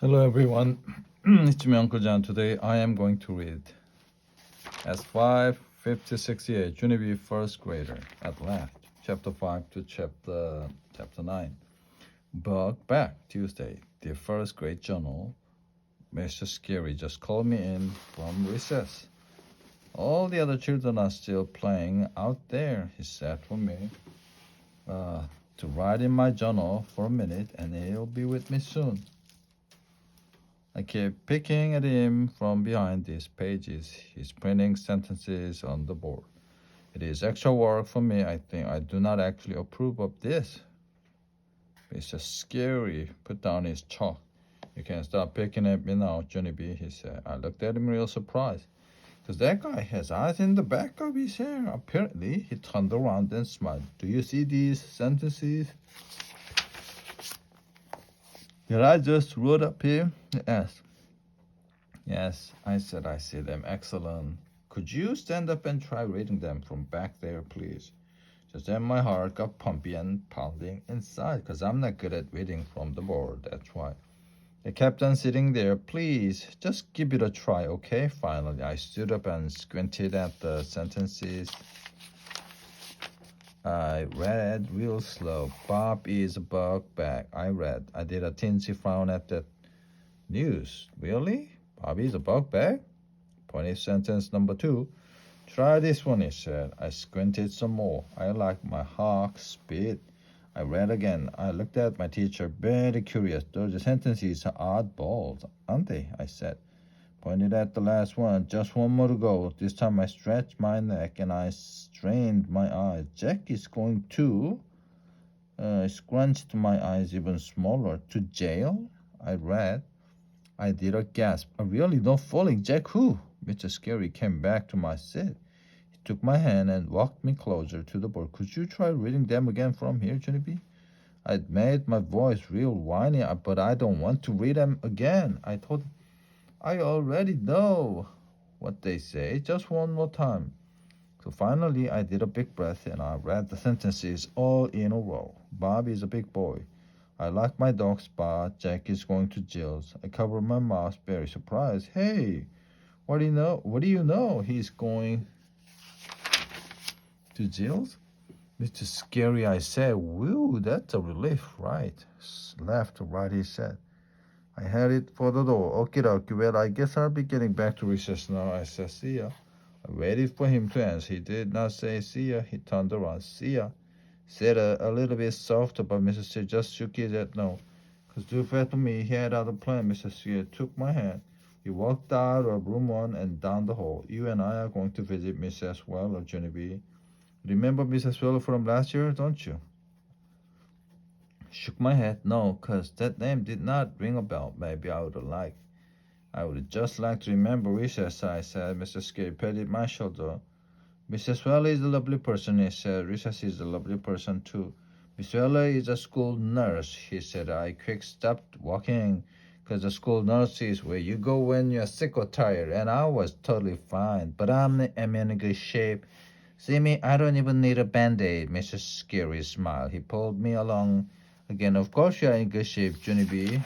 Hello everyone, it's me Uncle John. Today I am going to read S5 5068 Junie B first grader at last, chapter 5 to chapter 9. But back Tuesday, the first grade journal, Mr. Scary just called me in from recess. All the other children are still playing out there, he said for me to write in my journal for a minute and he'll be with me soon. I keep picking at him from behind these pages. He's printing sentences on the board. It is extra work for me. I think I do not actually approve of this. It's just scary. Put down his chalk. You can stop picking at me now, Junie B, he said. I looked at him real surprised. Because that guy has eyes in the back of his hair. Apparently, he turned around and smiled. Do you see these sentences that I just wrote up here? He asked. Yes, I said, I see them. Excellent. Could you stand up and try reading them from back there, please? Just then my heart got pumpy and pounding inside because I'm not good at reading from the board, that's why. I kept on sitting there. Please, just give it a try, okay? Finally, I stood up and squinted at the sentences. I read real slow. Bob is a bug bag. I read. I did a teensy frown at that news. Really? Bob is a bug bag? Funny sentence number 2. Try this one, he said. I squinted some more. I like my hawk speed. I read again. I looked at my teacher, very curious. Those sentences are oddballs, aren't they? I said. Pointed at the last one. Just one more to go. This time I stretched my neck and I strained my eyes. Jack is going to... I scrunched my eyes even smaller. To jail? I read. I did a gasp. Really? No falling? Jack who? Mr. Scary came back to my seat. He took my hand and walked me closer to the board. Could you try reading them again from here, Junie B? I'd made my voice real whiny, but I don't want to read them again. I thought, I already know what they say. Just one more time. So finally, I did a big breath and I read the sentences all in a row. Bob is a big boy. I like my dog Spot. Jack is going to Jill's. I covered my mouth, very surprised. Hey, what do you know? What do you know? He's going to Jill's? Mr. Scary, I said. Woo, that's a relief, right? Left, right, he said. I headed for the door. Okie dokie, well, I guess I'll be getting back to recess now. I said, see ya. I waited for him to answer. He did not say see ya. He turned around. See ya. Said a little bit softer, but Mr. C just shook his head no. Because too fast for me, he had other plan. Mr. C took my hand. We walked out of room 1 and down the hall. You and I are going to visit Mrs. Weller, Junie B. Remember Mrs. Weller from last year, don't you? Shook my head. No, because that name did not ring a bell. Maybe I would just like to remember recess, I said. Mr. Scary patted my shoulder. Mrs. Weller is a lovely person, he said. Recess is a lovely person, too. Miss Weller is a school nurse, he said. I quick stopped walking, because the school nurse is where you go when you're sick or tired, and I was totally fine. But I'm in good shape. See me, I don't even need a Band-Aid. Mr. Scary smiled. He pulled me along again. Of course you're in good shape, Junie B.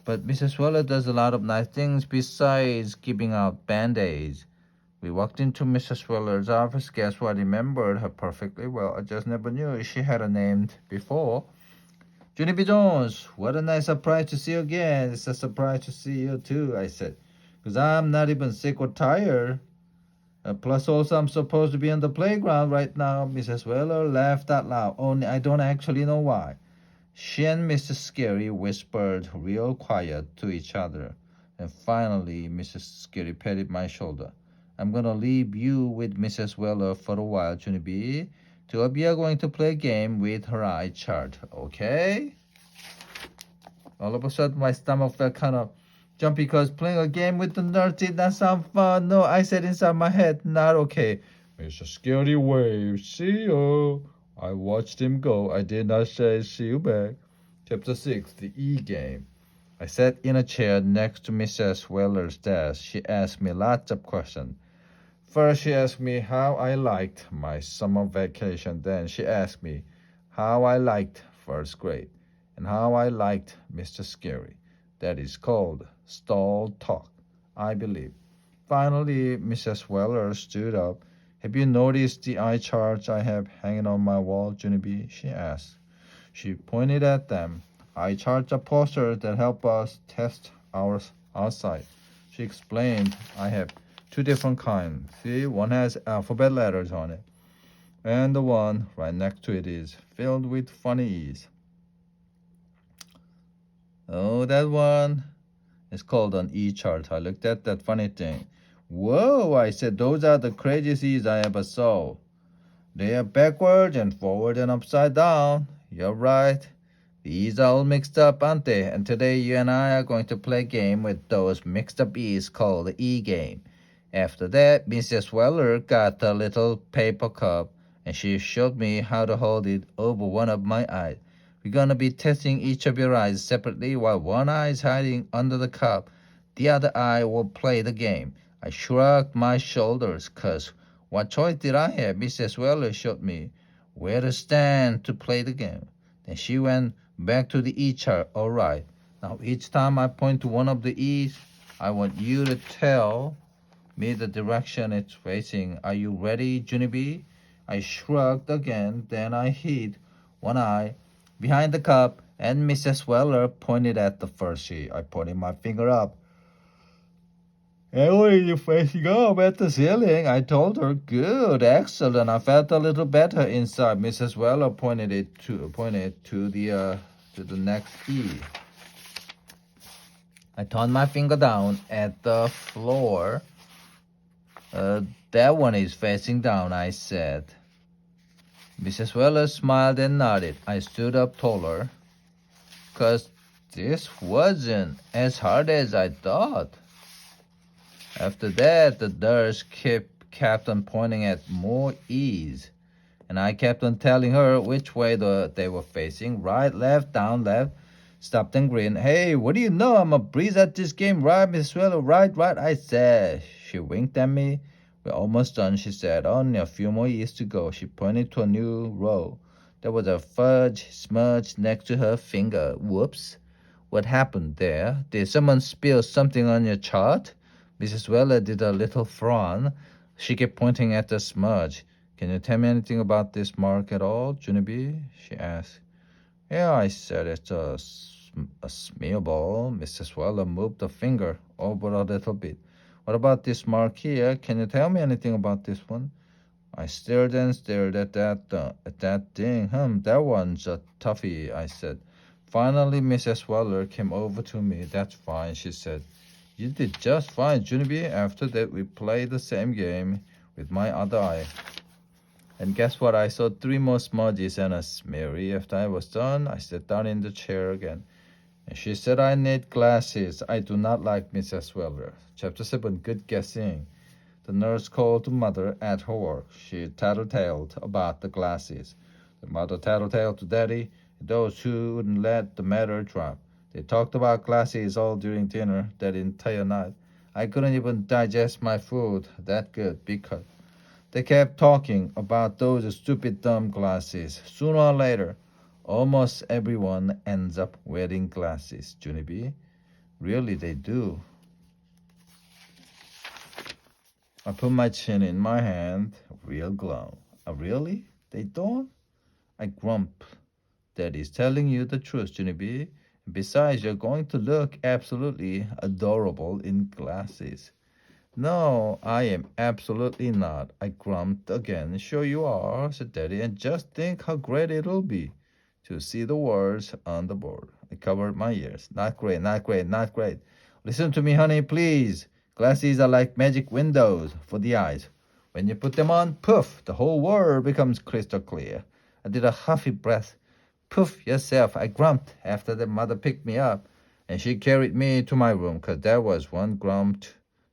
But Mrs. Weller does a lot of nice things besides giving out Band-Aids. We walked into Mrs. Weller's office. Guess what? I remembered her perfectly well. I just never knew she had a name before. Junie B Jones, what a nice surprise to see you again. It's a surprise to see you too, I said. Because I'm not even sick or tired. Plus also I'm supposed to be on the playground right now. Mrs. Weller laughed out loud. Only I don't actually know why. She and Mr. Scary whispered real quiet to each other. And finally, Mrs. Scary patted my shoulder. I'm going to leave you with Mrs. Weller for a while, Junie B. Two of you are going to play a game with her eye chart, okay? All of a sudden, my stomach felt kind of jumpy because playing a game with the nurse did not sound fun. No, I said inside my head, not okay. Mr. Scary waved. See ya. I watched him go. I did not say see you back. Chapter 6, the E game. I sat in a chair next to Mrs. Weller's desk. She asked me lots of questions. First, she asked me how I liked my summer vacation. Then she asked me how I liked first grade and how I liked Mr. Scary. That is called stall talk, I believe. Finally, Mrs. Weller stood up. Have you noticed the eye charts I have hanging on my wall, Junie B? She asked. She pointed at them. Eye charts are posters that help us test our eyesight. She explained, I have two different kinds. See, one has alphabet letters on it, and the one right next to it is filled with funny E's. Oh, that one is called an E chart. I looked at that funny thing. Whoa, I said, those are the craziest E's I ever saw. They are backward and forward and upside down. You're right. These are all mixed up, aren't they? And today you and I are going to play a game with those mixed up E's called the E game. After that, Mrs. Weller got a little paper cup and she showed me how to hold it over one of my eyes. We're gonna be testing each of your eyes separately while one eye is hiding under the cup. The other eye will play the game. I shrugged my shoulders, 'cause what choice did I have? Mrs. Weller showed me where to stand to play the game. Then she went back to the E chart. All right. Now each time I point to one of the E's, I want you to tell me the direction it's facing. Are you ready, Junie B? I shrugged again. Then I hid one eye behind the cup, and Mrs. Weller pointed at the first E. I pointed my finger up. And where are you facing up at the ceiling? I told her. Good, excellent. I felt a little better inside. Mrs. Weller pointed to the next E. I turned my finger down at the floor. That one is facing down, I said. Mrs. Weller smiled and nodded. I stood up taller, 'cause this wasn't as hard as I thought. After that, the nurse kept on pointing at more E's, and I kept on telling her which way they were facing. Right, left, down, left. Stopped and grinned. Hey, what do you know? I'm a breeze at this game, right, Miss Weller? Right, I said. She winked at me. We're almost done, she said. Only a few more E's to go. She pointed to a new row. There was a fudge smudge next to her finger. Whoops. What happened there? Did someone spill something on your chart? Mrs. Weller did a little frown. She kept pointing at the smudge. Can you tell me anything about this mark at all, Junie B? She asked. Yeah, I said, it's a smear ball. Mrs. Weller moved the finger over a little bit. What about this mark here? Can you tell me anything about this one? I stared and stared at that thing. That one's a toughie, I said. Finally, Mrs. Weller came over to me. That's fine, she said. You did just fine, Junie B. After that, we played the same game with my other eye. And guess what? I saw 3 more smudges and a smeary. After I was done, I sat down in the chair again. And she said I need glasses. I do not like Mrs. Weller. Chapter 7, Good Guessing. The nurse called to mother at her work. She tattletaled about the glasses. The mother tattletaled to daddy, those who wouldn't let the matter drop. They talked about glasses all during dinner that entire night. I couldn't even digest my food that good because they kept talking about those stupid dumb glasses. Sooner or later, almost everyone ends up wearing glasses, Junie B. Really, they do. I put my chin in my hand, real glum. Really? They don't? I grump. Daddy's telling you the truth, Junie B. Besides, you're going to look absolutely adorable in glasses. No, I am absolutely not. I grumped again. Sure you are, said Daddy, and just think how great it'll be to see the words on the board. I covered my ears. Not great, not great, not great. Listen to me, honey, please. Glasses are like magic windows for the eyes. When you put them on, poof, the whole world becomes crystal clear. I did a huffy breath. Poof, yourself, I grumped after the mother picked me up, and she carried me to my room, 'cause there was one grump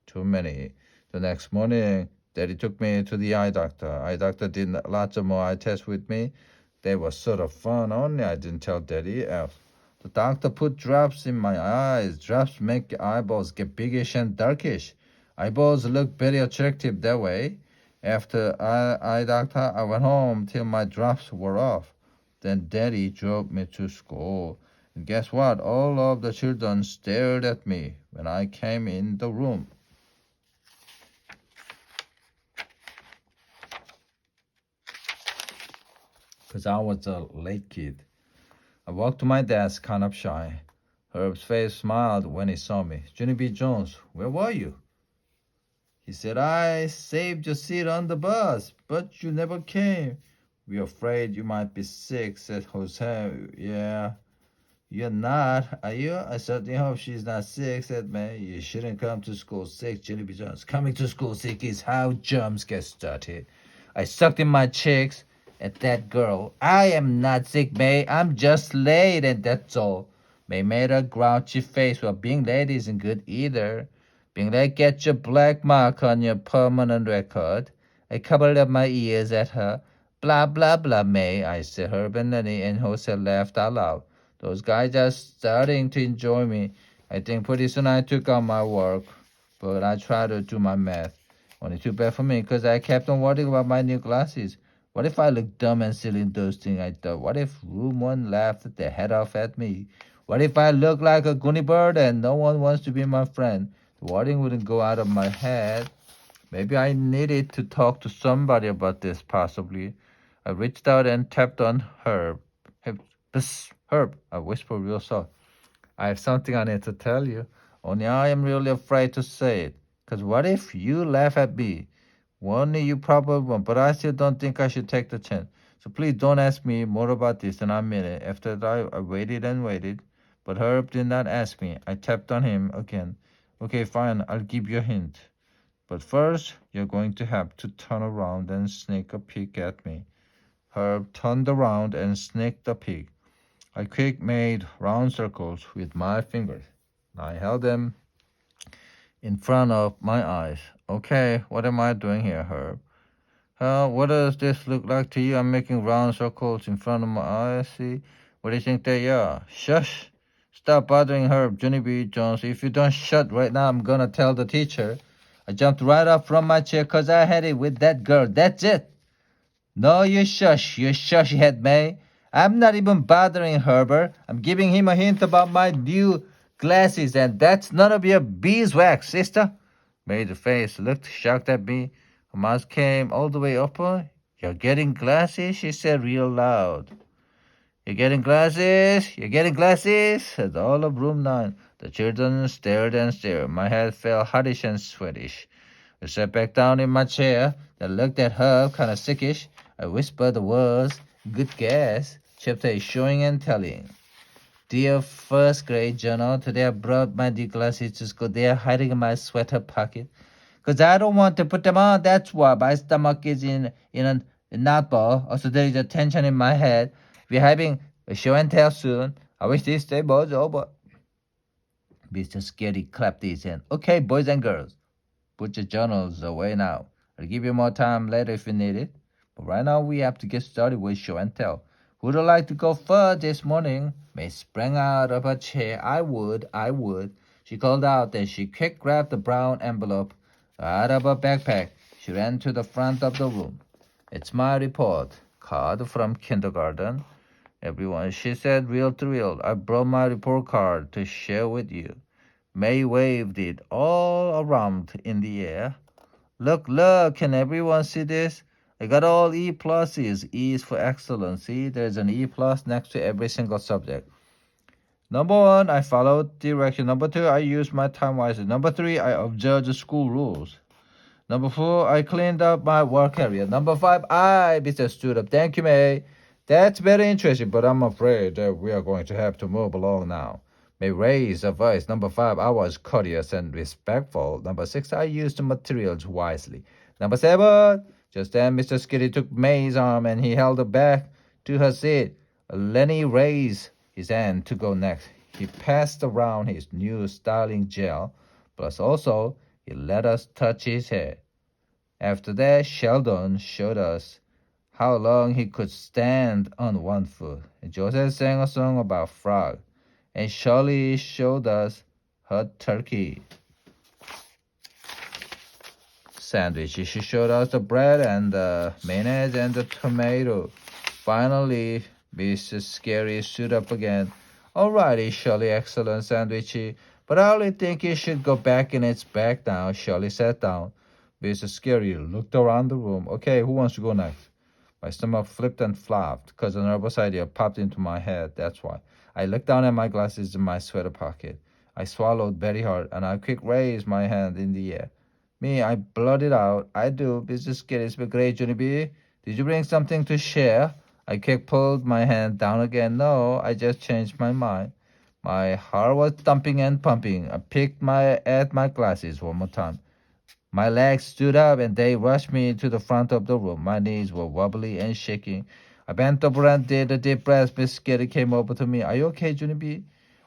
too many. The next morning, Daddy took me to the eye doctor. Eye doctor did lots of more eye tests with me. They were sort of fun, only I didn't tell Daddy else. The doctor put drops in my eyes. Drops make eyeballs get biggish and darkish. Eyeballs look very attractive that way. After eye doctor, I went home till my drops were off. Then Daddy drove me to school. And guess what? All of the children stared at me when I came in the room. Because I was a late kid. I walked to my desk kind of shy. Herb's face smiled when he saw me. Junie B Jones, where were you? He said, I saved your seat on the bus, but you never came. We're afraid you might be sick, said Jose. Yeah, you're not, are you? I certainly hope she's not sick, said May. You shouldn't come to school sick, Junie B Jones. Coming to school sick is how germs get started. I sucked in my cheeks at that girl. I am not sick, May. I'm just late, and that's all. May made a grouchy face. Well, being late isn't good either. Being late gets your black mark on your permanent record. I covered up my ears at her. Blah, blah, blah, May. I said. Herb and Lenny and Jose laughed out loud. Those guys are starting to enjoy me. I think pretty soon I took on my work, but I tried to do my math. Only too bad for me, because I kept on worrying about my new glasses. What if I look dumb and silly in those things? I thought. What if room one laughed their head off at me? What if I look like a goony bird and no one wants to be my friend? The worrying wouldn't go out of my head. Maybe I needed to talk to somebody about this, possibly. I reached out and tapped on Herb. Hey, psst, Herb, I whispered real soft. I have something I need to tell you, only I am really afraid to say it. 'Cause what if you laugh at me? Only you probably won't, but I still don't think I should take the chance. So please don't ask me more about this than I mean it. After that, I waited and waited, but Herb did not ask me. I tapped on him again. Okay, fine, I'll give you a hint. But first, you're going to have to turn around and sneak a peek at me. Herb turned around and sneaked a peek. I quick made round circles with my fingers. I held them in front of my eyes. Okay, what am I doing here, Herb? What does this look like to you? I'm making round circles in front of my eyes. See? What do you think they are? Shush! Stop bothering Herb, Junie B Jones. If you don't shut right now, I'm gonna tell the teacher. I jumped right up from my chair 'cause I had it with that girl. That's it. No, you shush head May. I'm not even bothering Herbert. I'm giving him a hint about my new glasses, and that's none of your beeswax, sister. May's face looked shocked at me. Her mouth came all the way up. You're getting glasses, she said real loud. You're getting glasses? You're getting glasses? Said all of room 9. The children stared and stared. My head felt hottish and sweatish. I sat back down in my chair, then looked at her, kind of sickish. I whispered the words, good guess. Chapter is showing and telling. Dear first grade journal, today I brought my new glasses to school. They are hiding in my sweater pocket. 'Cause I don't want to put them on, that's why. My stomach is in a knot ball. Also, there is a tension in my head. We're having a show and tell soon. I wish this day was over. Mr. Scary clapped his hand. Okay, boys and girls. Put your journals away now. I'll give you more time later if you need it. But right now we have to get started with show and tell. Who'd like to go first this morning? May sprang out of her chair. I would. She called out, then she quick grabbed the brown envelope out of her backpack. She ran to the front of the room. It's my report card from kindergarten. Everyone, she said, real thrilled. I brought my report card to share with you. May waved it all around in the air. Look, can everyone see this? I got all E pluses. E is for excellence. See, there's an E plus next to every single subject. Number 1, I followed direction. Number 2, I used my time wisely. Number 3, I observed the school rules. Number 4, I cleaned up my work area. Number 5, I stood up. Thank you, May. That's very interesting, but I'm afraid that we are going to have to move along now. May raised her voice. Number 5, I was courteous and respectful. Number 6, I used the materials wisely. Number 7, just then Mr. Skitty took May's arm and he held her back to her seat. Lenny raised his hand to go next. He passed around his new styling gel, plus also he let us touch his hair. After that, Sheldon showed us how long he could stand on one foot. Joseph sang a song about frog. And Shirley showed us her turkey sandwich. She showed us the bread and the mayonnaise and the tomato. Finally, Mrs. Scary stood up again. Alrighty, Shirley, excellent sandwichy. But I only think it should go back in its bag now. Shirley sat down. Mr. Scary looked around the room. Okay, who wants to go next? My stomach flipped and flopped because a nervous idea popped into my head. That's why. I looked down at my glasses in my sweater pocket. I swallowed very hard and I quick raised my hand in the air. Me, I blurted out. I do. Mr. Scary, it's been great, Junie B. Did you bring something to share? I quick pulled my hand down again. No, I just changed my mind. My heart was thumping and pumping. I picked at my glasses one more time. My legs stood up and they rushed me to the front of the room. My knees were wobbly and shaking. I bent over and did a deep breath. Miss Skitty came over to me. Are you okay, Junie B?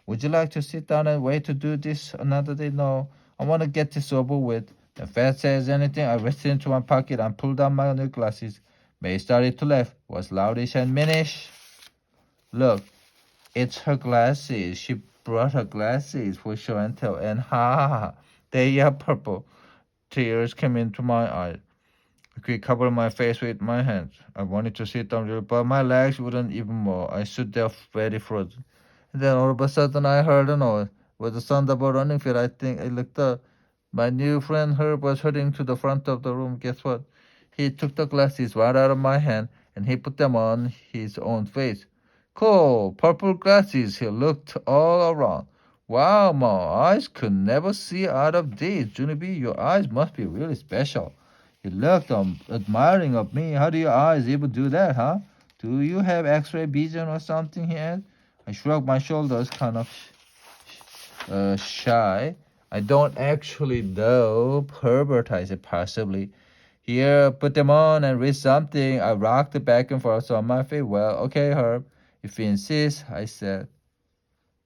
Would you like to sit down and wait to do this another day? No, I want to get this over with. And fast as anything, I reached into my pocket and pulled out my new glasses. May started to laugh, was loudish and minish. Look, it's her glasses. She brought her glasses for show and tell. And ha ha ha, they are purple. Tears came into my eyes. I quickly covered my face with my hands. I wanted to sit down, but my legs wouldn't even move. I stood there very frozen. And then all of a sudden I heard a noise. It was the sound of a running feet. I think I looked up. My new friend Herb was heading to the front of the room. Guess what? He took the glasses right out of my hand and he put them on his own face. Cool, purple glasses. He looked all around. Wow, my eyes could never see out of these. Junie B, your eyes must be really special. He looked admiring of me. How do your eyes even do that, huh? Do you have X-ray vision or something? He asked. I shrugged my shoulders, kind of shy. I don't actually know. Herbert, I said, possibly. Here, put them on and read something. I rocked back and forth on my feet. Well, okay, Herb. If you insist, I said.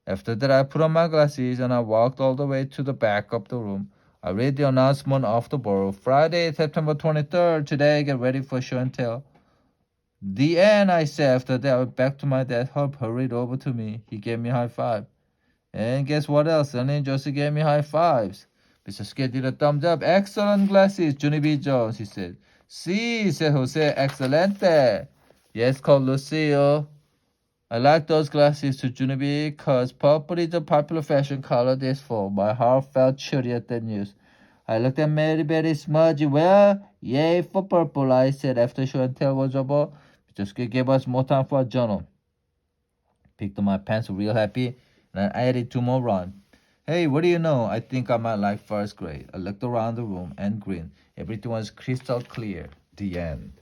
After that, I put on my glasses and I walked all the way to the back of the room. I read the announcement off the board. Friday, September 23rd. Today, get ready for show and tell. The end, I said. After that, I went back to my desk. Herb hurried over to me. He gave me a high five. And guess what else? Sunny and Josie gave me high fives. Mr. Skid did a thumbs up. Excellent glasses, Junie B Jones, he said. Si, said Jose. Excelente. Yes, called Lucio. I like those glasses to Junie B because purple is a popular fashion color this fall. My heart felt chilly at the news. I looked at Mary Betty smudgy. Well, yay for purple, I said after show and tell was over. Mr. Skid gave us more time for a journal. Picked up my pencil real happy and I added two more rhymes. Hey, what do you know? I think I might like first grade. I looked around the room and grinned. Everything was crystal clear. The end.